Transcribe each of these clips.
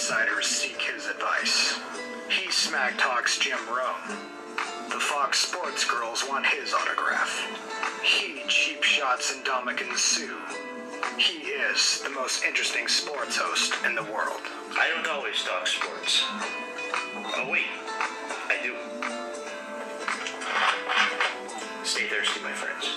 insiders seek his advice. He smack talks Jim Rome. The Fox Sports girls want his autograph. He cheap shots Indomitian Sue. He is the most interesting sports host in the world. I don't always talk sports. Oh wait, I do. Stay thirsty, my friends.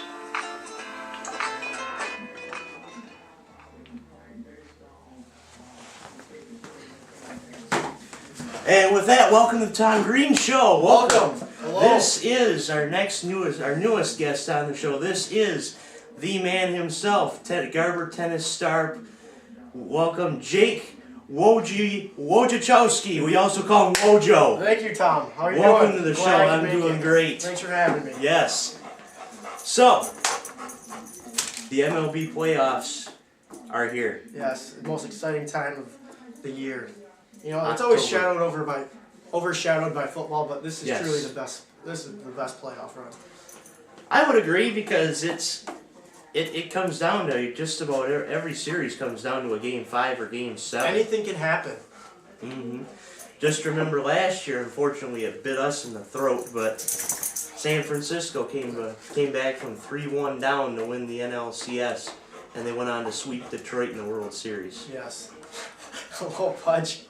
And with that, welcome to the Tom Greene Show. Welcome. Hello. This is our newest guest on the show. This is the man himself, Garber tennis star. Welcome, Jake Wojo. We also call him Wojo. Thank you, Tom. How are you Welcome doing? to the show. Glad I'm to make doing it. great. Thanks for having me. Yes. So, the MLB playoffs are here. Yes, the most exciting time of the year. You know, it's October. always overshadowed by football, but this is Yes. truly the best. This is the best playoff run. I would agree because it comes down to just about every series comes down to a game 5 or game 7. Anything can happen. Mm-hmm. Just remember last year, unfortunately, it bit us in the throat, but San Francisco came back from 3-1 down to win the NLCS, and they went on to sweep Detroit in the World Series. Yes. Hello, Pudge.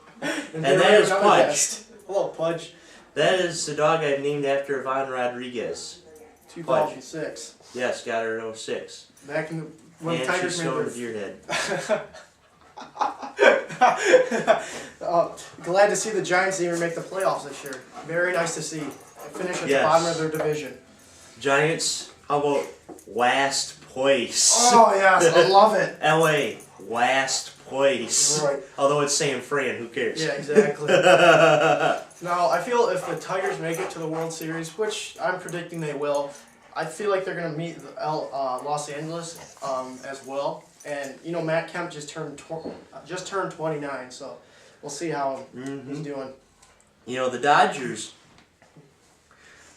And that is Pudge. Guest. Hello, Pudge. That is the dog I've named after Ivan Rodriguez. 2006. Yes, got her in 06. Back in the, when And Tigers she's made still their with your head. Glad to see the Giants even make the playoffs this year. Very nice to see. Finish at the bottom of their division. Giants, how about last place? Oh, yes, I love it. LA, last place. Right. Although it's San Fran, who cares? Yeah, exactly. Now, I feel if the Tigers make it to the World Series, which I'm predicting they will, I feel like they're going to meet Los Angeles as well. And, you know, Matt Kemp just turned 29, so we'll see how he's doing. You know, the Dodgers,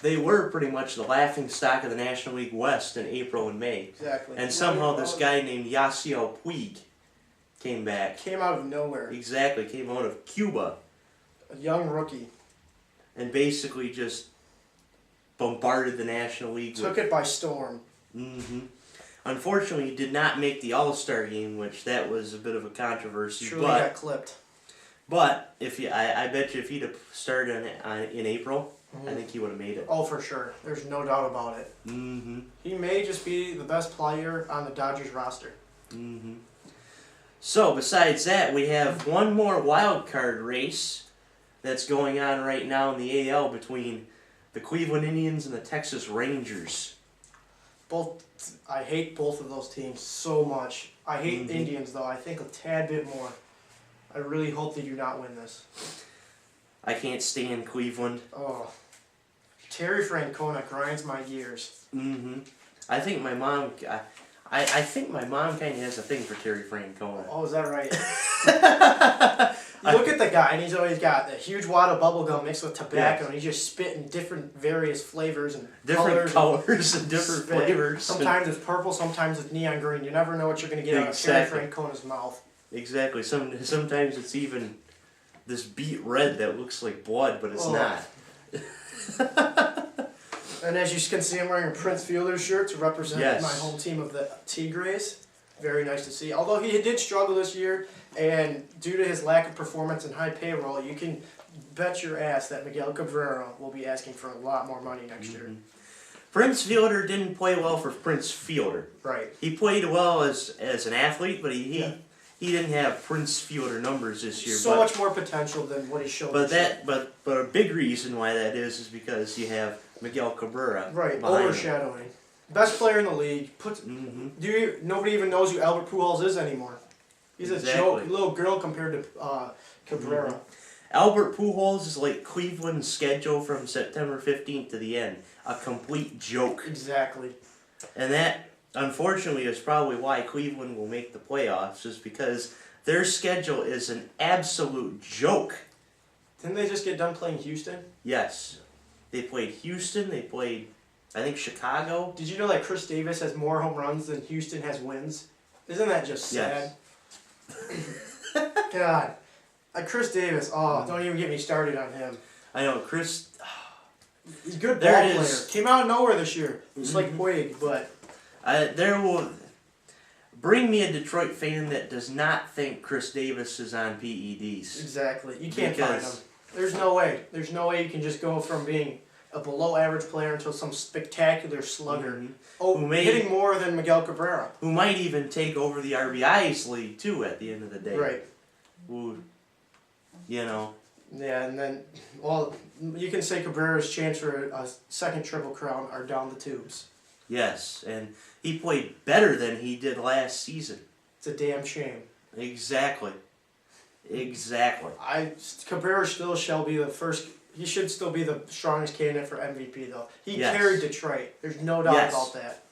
they were pretty much the laughing stock of the National League West in April and May. Exactly. And somehow this guy named Yasiel Puig came back. Came out of nowhere. Exactly, came out of Cuba. A young rookie. And basically just bombarded the National League. Took it by storm. Unfortunately, he did not make the All-Star game, which that was a bit of a controversy. Truly got clipped. But I bet you if he'd have started in April, I think he would have made it. Oh, for sure. There's no doubt about it. He may just be the best player on the Dodgers roster. So, besides that, we have one more wild card race that's going on right now in the AL between the Cleveland Indians and the Texas Rangers. I hate both of those teams so much. I hate Indians, though. I think a tad bit more. I really hope they do not win this. I can't stand Cleveland. Oh. Terry Francona grinds my gears. I think my mom... I think my mom kind of has a thing for Terry Francona. Oh, is that right? You look at the guy, and he's always got a huge wad of bubble gum mixed with tobacco, and he's just spitting different various flavors and different colors and different flavors. Sometimes it's purple, sometimes it's neon green. You never know what you're going to get out of Terry Francona's mouth. Exactly. Sometimes it's even this beet red that looks like blood, but it's not. And as you can see, I'm wearing a Prince Fielder shirt to represent Yes. my home team of the Tigres. Very nice to see. Although he did struggle this year, and due to his lack of performance and high payroll, you can bet your ass that Miguel Cabrera will be asking for a lot more money next year. Prince Fielder didn't play well for Prince Fielder. Right. He played well as an athlete, but he didn't have Prince Fielder numbers this year. So much more potential than what he showed. But a big reason why that is because you have Miguel Cabrera. Right, behind him. overshadowing. Best player in the league. Nobody even knows who Albert Pujols is anymore. He's a joke, little girl compared to Cabrera. Albert Pujols is like Cleveland's schedule from September 15th to the end. A complete joke. Exactly. And that, unfortunately, is probably why Cleveland will make the playoffs, is because their schedule is an absolute joke. Didn't they just get done playing Houston? Yes. They played Houston, they played, I think, Chicago. Did you know that Chris Davis has more home runs than Houston has wins? Isn't that just sad? Yes. God. Chris Davis. Oh, don't even get me started on him. I know Chris. He's a good There ball it player. is. Came out of nowhere this year, just like Puig, but There will bring me a Detroit fan that does not think Chris Davis is on PEDs. exactly. You can't find him. Because- There's no way. There's no way you can just go from being a below average player into some spectacular slugger. Mhm. Oh, Who may- hitting more than Miguel Cabrera. Who might even take over the RBIs league too at the end of the day. Right. Who, you know. Yeah, and then, well, you can say Cabrera's chance for a second Triple Crown are down the tubes. Yes, and he played better than he did last season. It's a damn shame. Exactly. Cabrera still shall be the first. He should still be the strongest candidate for MVP though. He Yes. carried Detroit. There's no doubt Yes. about that.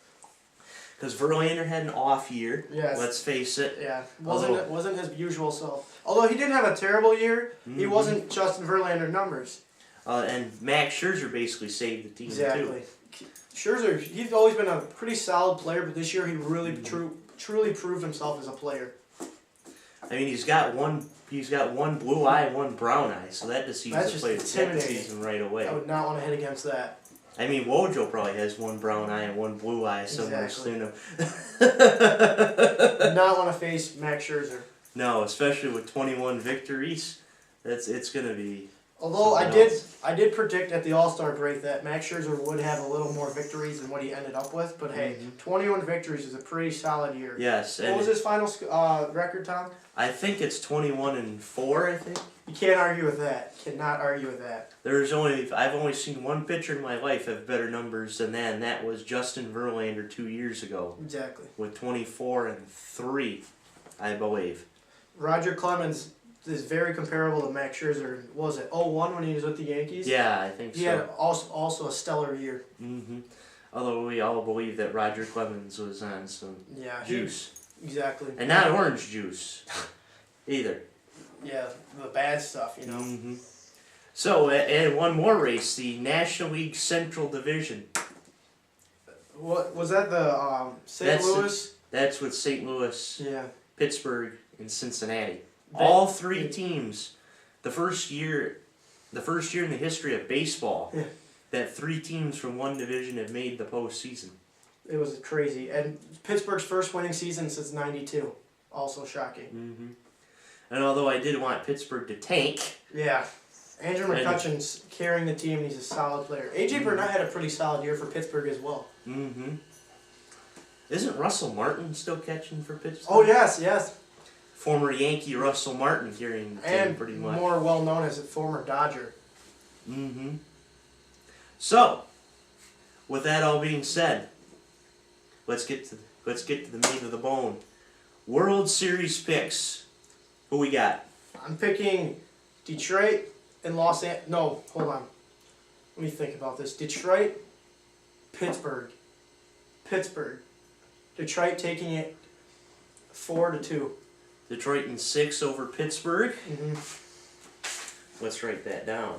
Because Verlander had an off year. Yes. Let's face it. Yeah, Although- wasn't his usual self. Although he didn't have a terrible year, he Mhm. wasn't Justin Verlander numbers. And Max Scherzer basically saved the team Exactly. too. Scherzer, he's always been a pretty solid player, but this year he really Mm-hmm. truly proved himself as a player. I mean, he's got one blue eye, one brown eye, so that deceives That's the just play the second intimidating. season right away. I would not want to hit against that. I mean, Wojo probably has one brown eye and one blue eye somewhere Exactly. soon. Would not want to face Max Scherzer. No, especially with 21 victories, it's gonna be. Although something else. I did predict at the All-Star break that Max Scherzer would have a little more victories than what he ended up with. But hey, 21 victories is a pretty solid year. Yes, What and was his final record, Tom? I think it's 21-4. I think You can't argue with that. Cannot argue with that. I've only seen one pitcher in my life have better numbers than that, and that was Justin Verlander 2 years ago Exactly. with 24-3, I believe. Roger Clemens is very comparable to Max Scherzer. What was it 01 when he was with the Yankees? Yeah, I think He so. had also a stellar year. hmm Although we all believe that Roger Clemens was on some Yeah. juice. Exactly. And not orange juice either. Yeah, the bad stuff, you know. hmm So, and one more race, the National League Central Division. What was that? The St. That's Louis. That's with St. Louis, Yeah. Pittsburgh, and Cincinnati. They- All three teams, the first year in the history of baseball, Yeah. that three teams from one division have made the postseason. It was crazy, and Pittsburgh's first winning season since '92. Also shocking. hmm And although I did want Pittsburgh to tank, Yeah. Andrew And- McCutcheon's carrying the team. He's a solid player. AJ Burnett had a pretty solid year for Pittsburgh as well. Isn't Russell Martin still catching for Pittsburgh? Oh yes, yes, Former Yankee Russell Martin carrying the team and pretty much. more well known as a former Dodger. So, with that all being said, let's get to the meat of the bone. World Series picks. Who we got? I'm picking Detroit and Los Angeles. No, hold on. Let me think about this. Detroit, Pittsburgh. Detroit taking it 4-2. Detroit in 6 over Pittsburgh. Mm-hmm. Let's write that down.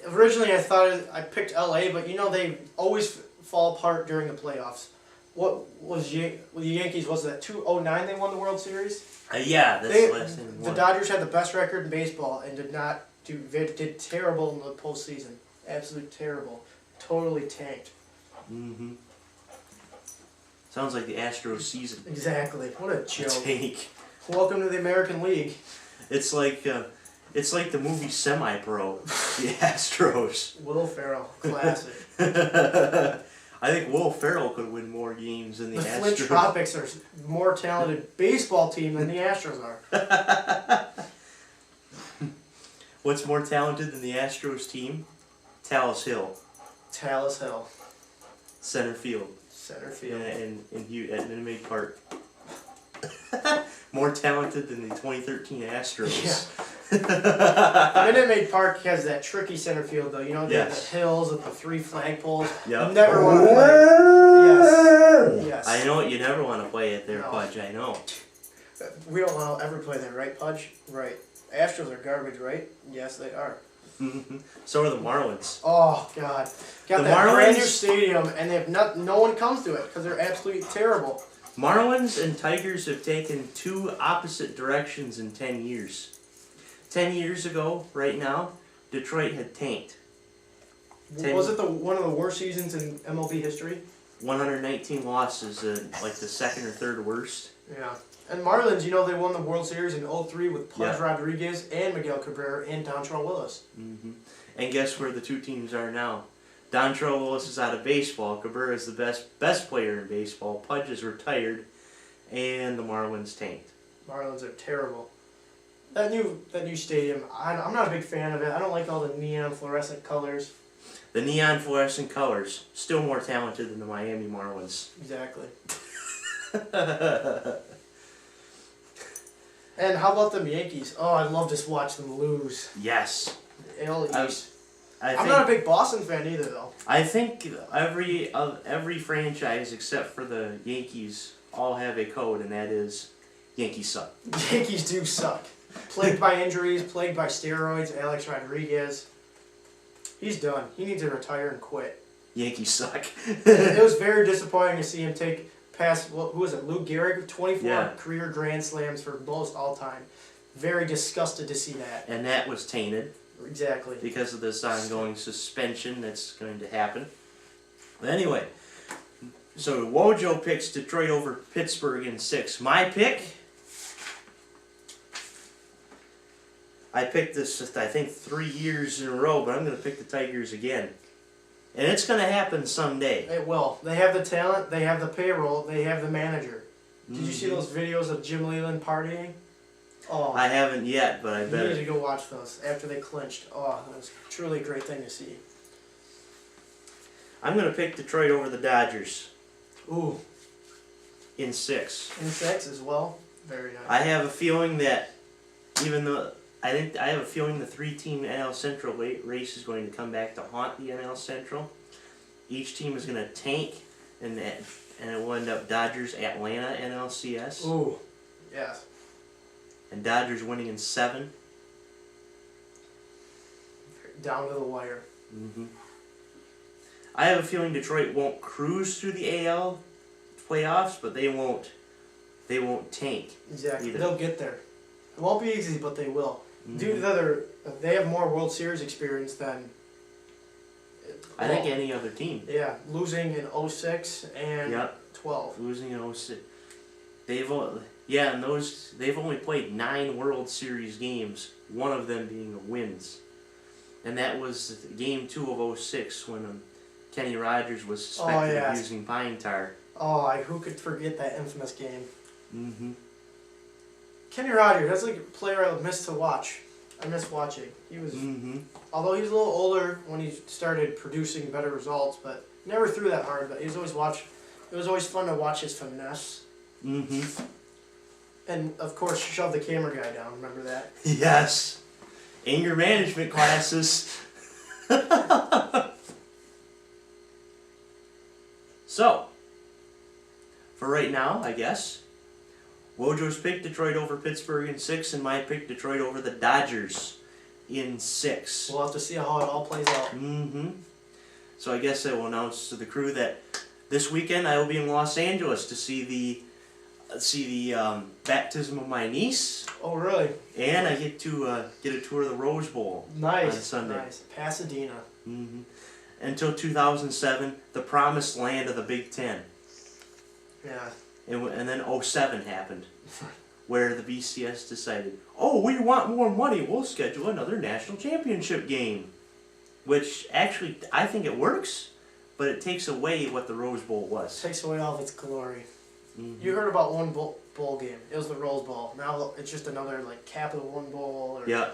Originally, I picked LA, but you know they always fall apart during the playoffs. What was the Yankees? Was that 2009 they won the World Series? Yeah, that's the last thing we The won. Dodgers had the best record in baseball and did terrible in the postseason. Absolutely terrible. Totally tanked. Sounds like the Astros season. Exactly. What a joke. Tank. Welcome to the American League. It's like the movie Semi-Pro. The Astros. Will Ferrell, classic. I think Will Ferrell could win more games than the The Flint Astros. Tropics are a more talented baseball team than the Astros are. What's more talented than the Astros team? Talus Hill, Talus Hill, center field, center field. at Minute Maid Park. More talented than the 2013 Astros. Minute Maid Park has that tricky center field though. You know, Yes. the hills with the 3 flagpoles. Yep. Never want to play. Yes. Yes. I know you never want to play it there, No. Pudge. I know. We don't want to ever play there, right, Pudge? Right. Astros are garbage, right? Yes, they are. So are the Marlins. Oh God, got The that brand new Marlins- stadium, and they have no one comes to it because they're absolutely terrible. Marlins and Tigers have taken 2 opposite directions in 10 years. 10 years ago, right now, Detroit had tanked. Was it one of the worst seasons in MLB history? 119 losses, like the second or third worst. Yeah. And Marlins, you know, they won the World Series in 03 with Pudge Yeah. Rodriguez and Miguel Cabrera and Dontrell Willis. Mm-hmm. And guess where the two teams are now? Dontrell Willis is out of baseball. Cabrera is the best player in baseball. Pudge is retired, and the Marlins tanked. Marlins are terrible. That new stadium, I'm not a big fan of it. I don't like all the neon fluorescent colors. The neon fluorescent colors, still more talented than the Miami Marlins. Exactly. And how about them Yankees? Oh, I'd love to watch them lose. Yes. AL East. I'm I'm not a big Boston fan either, though. I think every franchise except for the Yankees all have a code, and that is Yankees suck. Yankees do suck. Plagued by injuries, plagued by steroids. Alex Rodriguez. He's done. He needs to retire and quit. Yankees suck. It was very disappointing to see him take past, who was it, Lou Gehrig? 24 career Grand Slams for most all time. Very disgusted to see that. And that was tainted. Exactly. Because of this ongoing suspension that's going to happen. But anyway, so Wojo picks Detroit over Pittsburgh in 6. My pick, I picked this, I think, 3 years in a row, but I'm going to pick the Tigers again. And it's going to happen someday. It will. They have the talent, they have the payroll, they have the manager. Did you see those videos of Jim Leland partying? Oh, I haven't yet, but I you need bet. to go watch those after they clinched. Oh, that was truly a great thing to see. I'm going to pick Detroit over the Dodgers Ooh, in 6. in 6 as well. Very nice. I have a feeling that even though I have a feeling the 3-team NL Central race is going to come back to haunt the NL Central. Each team is going to tank, and it will end up Dodgers, Atlanta, NLCS. Ooh, yes. And Dodgers winning in 7. Down to the wire. Mm-hmm. I have a feeling Detroit won't cruise through the AL playoffs, but they won't tank. Exactly. either. They'll get there. It won't be easy, but they will. Mm-hmm. Due to they have more World Series experience than. I think any other team. Yeah, losing in 06 and Yep. 12. Losing in 06. They've only played 9 World Series games, one of them being the wins. And that was game 2 of 06 when Kenny Rogers was suspected of using pine tar. Oh, who could forget that infamous game? Mm-hmm. Kenny Rogers, that's like a player I miss to watch. I miss watching. He was, although he was a little older when he started producing better results, but never threw that hard. But it was always fun to watch his finesse. Mm-hmm. And of course, shove the camera guy down. Remember that? Yes. Anger management classes. So, for right now, I guess, Wojo's picked Detroit over Pittsburgh in 6, and my pick Detroit over the Dodgers in 6. We'll have to see how it all plays out. Mm-hmm. So I guess I will announce to the crew that this weekend I will be in Los Angeles to see the baptism of my niece. Oh, really? And I get to get a tour of the Rose Bowl Nice. on Sunday. Nice. Pasadena. Mm-hmm. Until 2007, the promised land of the Big Ten. Yeah. And then 07 happened, where the BCS decided, oh, we want more money, we'll schedule another national championship game. Which, actually, I think it works, but it takes away what the Rose Bowl was. Takes away all of its glory. Mm-hmm. You heard about one bowl game. It was the Rose Bowl. Now it's just another like Capital One Bowl or Yeah.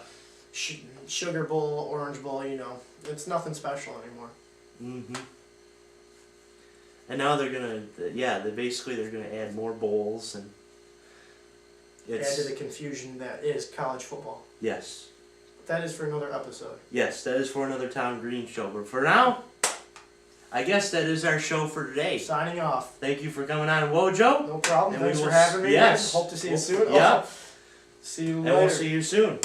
Sugar Bowl, Orange Bowl. You know, it's nothing special anymore. Mm-hmm. And now they're gonna, they're gonna add more bowls and. Add to the confusion that is college football. Yes. That is for another episode. Yes, that is for another Tom Greene show. But for now, I guess that is our show for today. Signing off. Thank you for coming on, Wojo. No problem. And Thanks for having me. Yes. Hope to see you soon. Yeah. See you later. And we'll see you soon.